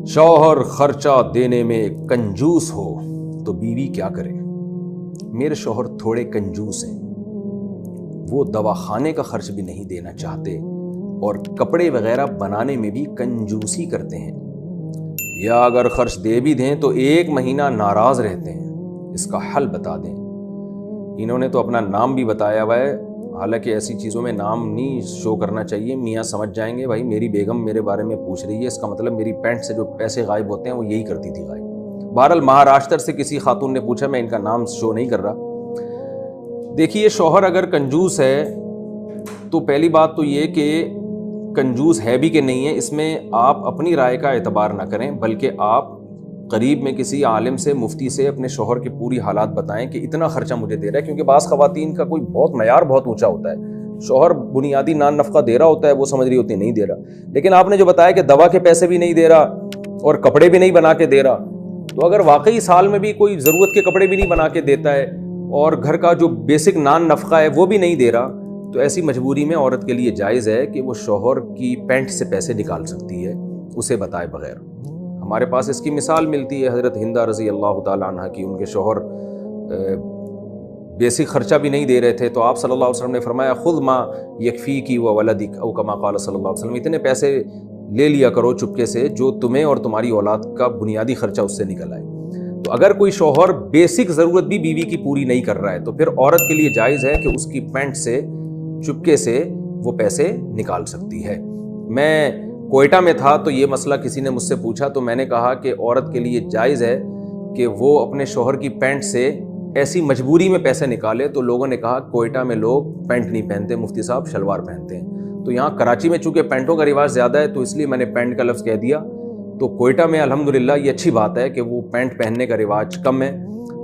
شوہر خرچہ دینے میں کنجوس ہو تو بیوی کیا کرے؟ میرے شوہر تھوڑے کنجوس ہیں، وہ دواخانے کا خرچ بھی نہیں دینا چاہتے اور کپڑے وغیرہ بنانے میں بھی کنجوسی کرتے ہیں، یا اگر خرچ دے بھی دیں تو 1 مہینہ ناراض رہتے ہیں۔ اس کا حل بتا دیں۔ انہوں نے تو اپنا نام بھی بتایا ہوا ہے، حالانکہ ایسی چیزوں میں نام نہیں شو کرنا چاہیے، میاں سمجھ جائیں گے بھائی میری بیگم میرے بارے میں پوچھ رہی ہے، اس کا مطلب میری پینٹ سے جو پیسے غائب ہوتے ہیں وہ یہی کرتی تھی غائب۔ بہرحال مہاراشٹر سے کسی خاتون نے پوچھا، میں ان کا نام شو نہیں کر رہا۔ دیکھیے، شوہر اگر کنجوس ہے تو پہلی بات تو یہ کہ کنجوس ہے بھی کہ نہیں ہے، اس میں آپ اپنی رائے کا اعتبار نہ کریں، بلکہ آپ قریب میں کسی عالم سے، مفتی سے اپنے شوہر کی پوری حالات بتائیں کہ اتنا خرچہ مجھے دے رہا ہے، کیونکہ بعض خواتین کا کوئی معیار بہت اونچا ہوتا ہے، شوہر بنیادی نان نفقہ دے رہا ہوتا ہے، وہ سمجھ رہی ہوتی ہے نہیں دے رہا، لیکن آپ نے جو بتایا کہ دوا کے پیسے بھی نہیں دے رہا اور کپڑے بھی نہیں بنا کے دے رہا، تو اگر واقعی سال میں بھی کوئی ضرورت کے کپڑے بھی نہیں بنا کے دیتا ہے اور گھر کا جو بیسک نان نفقہ ہے وہ بھی نہیں دے رہا، تو ایسی مجبوری میں عورت کے لیے جائز ہے کہ وہ شوہر کی پینٹ سے پیسے نکال سکتی ہے اسے بتائے بغیر۔ ہمارے پاس اس کی مثال ملتی ہے حضرت ہندہ رضی اللہ تعالیٰ عنہ کی، ان کے شوہر بیسک خرچہ بھی نہیں دے رہے تھے، تو آپ صلی اللہ علیہ وسلم نے فرمایا خذ ما یکفیکی وولدک، او کما قال صلی اللہ علیہ وسلم، اتنے پیسے لے لیا کرو چپکے سے جو تمہیں اور تمہاری اولاد کا بنیادی خرچہ اس سے نکل آئے۔ تو اگر کوئی شوہر بیسک ضرورت بھی بیوی کی پوری نہیں کر رہا ہے تو پھر عورت کے لیے جائز ہے کہ اس کی پینٹ سے چپکے سے وہ پیسے نکال سکتی ہے۔ میں کوئٹہ میں تھا تو یہ مسئلہ کسی نے مجھ سے پوچھا، تو میں نے کہا کہ عورت کے لیے جائز ہے کہ وہ اپنے شوہر کی پینٹ سے ایسی مجبوری میں پیسے نکالے، تو لوگوں نے کہا کوئٹہ میں لوگ پینٹ نہیں پہنتے، مفتی صاحب شلوار پہنتے ہیں، تو یہاں کراچی میں چونکہ پینٹوں کا رواج زیادہ ہے تو اس لیے میں نے پینٹ کا لفظ کہہ دیا۔ تو کوئٹہ میں الحمدللہ یہ اچھی بات ہے کہ وہ پینٹ پہننے کا رواج کم ہے،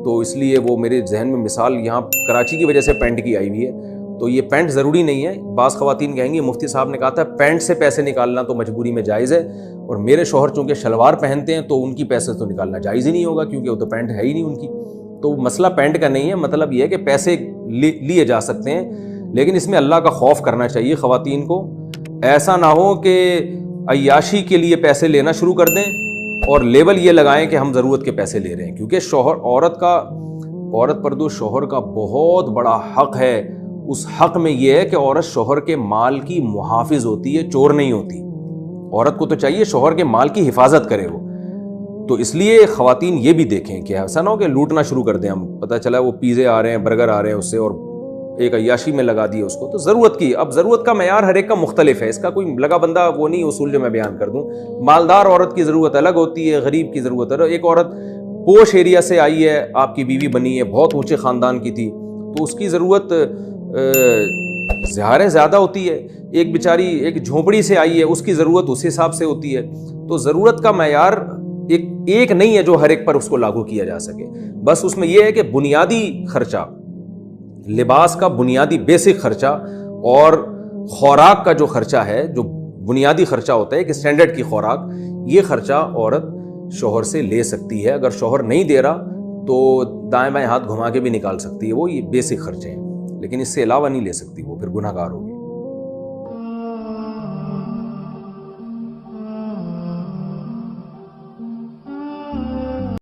تو اس لیے وہ میرے ذہن میں مثال یہاں کراچی کی وجہ سے پینٹ کی آئی ہوئی ہے۔ تو یہ پینٹ ضروری نہیں ہے، بعض خواتین کہیں گی مفتی صاحب نے کہا تھا پینٹ سے پیسے نکالنا تو مجبوری میں جائز ہے، اور میرے شوہر چونکہ شلوار پہنتے ہیں تو ان کی پیسے تو نکالنا جائز ہی نہیں ہوگا کیونکہ وہ تو پینٹ ہے ہی نہیں ان کی۔ تو مسئلہ پینٹ کا نہیں ہے، مطلب یہ ہے کہ پیسے لیے جا سکتے ہیں، لیکن اس میں اللہ کا خوف کرنا چاہیے خواتین کو، ایسا نہ ہو کہ عیاشی کے لیے پیسے لینا شروع کر دیں اور لیبل یہ لگائیں کہ ہم ضرورت کے پیسے لے رہے ہیں، کیونکہ عورت پر جو شوہر کا بہت بڑا حق ہے، اس حق میں یہ ہے کہ عورت شوہر کے مال کی محافظ ہوتی ہے، چور نہیں ہوتی۔ عورت کو تو چاہیے شوہر کے مال کی حفاظت کرے وہ، تو اس لیے خواتین یہ بھی دیکھیں کہ ایسا نہ ہو کہ لوٹنا شروع کر دیں ہم، پتہ چلا وہ پیزے آ رہے ہیں، برگر آ رہے ہیں اس سے، اور ایک عیاشی میں لگا دی اس کو۔ تو ضرورت کی، اب ضرورت کا معیار ہر ایک کا مختلف ہے، اس کا کوئی لگا بندہ وہ نہیں اصول جو میں بیان کر دوں۔ مالدار عورت کی ضرورت الگ ہوتی ہے، غریب کی ضرورت الگ۔ ایک عورت پوش ایریا سے آئی ہے، آپ کی بیوی بنی ہے، بہت اونچے خاندان کی تھی، تو اس کی ضرورت زیادہ ہوتی ہے۔ ایک بیچاری ایک جھونپڑی سے آئی ہے، اس کی ضرورت اس حساب سے ہوتی ہے۔ تو ضرورت کا معیار ایک نہیں ہے جو ہر ایک پر اس کو لاگو کیا جا سکے، بس اس میں یہ ہے کہ بنیادی خرچہ، لباس کا بنیادی بیسک خرچہ اور خوراک کا جو خرچہ ہے، جو بنیادی خرچہ ہوتا ہے کہ اسٹینڈرڈ کی خوراک، یہ خرچہ عورت شوہر سے لے سکتی ہے۔ اگر شوہر نہیں دے رہا تو دائیں بائیں ہاتھ گھما کے بھی نکال سکتی ہے، وہ یہ بیسک خرچے ہیں، لیکن اس سے علاوہ نہیں لے سکتی، وہ پھر گناہ گار ہوگی۔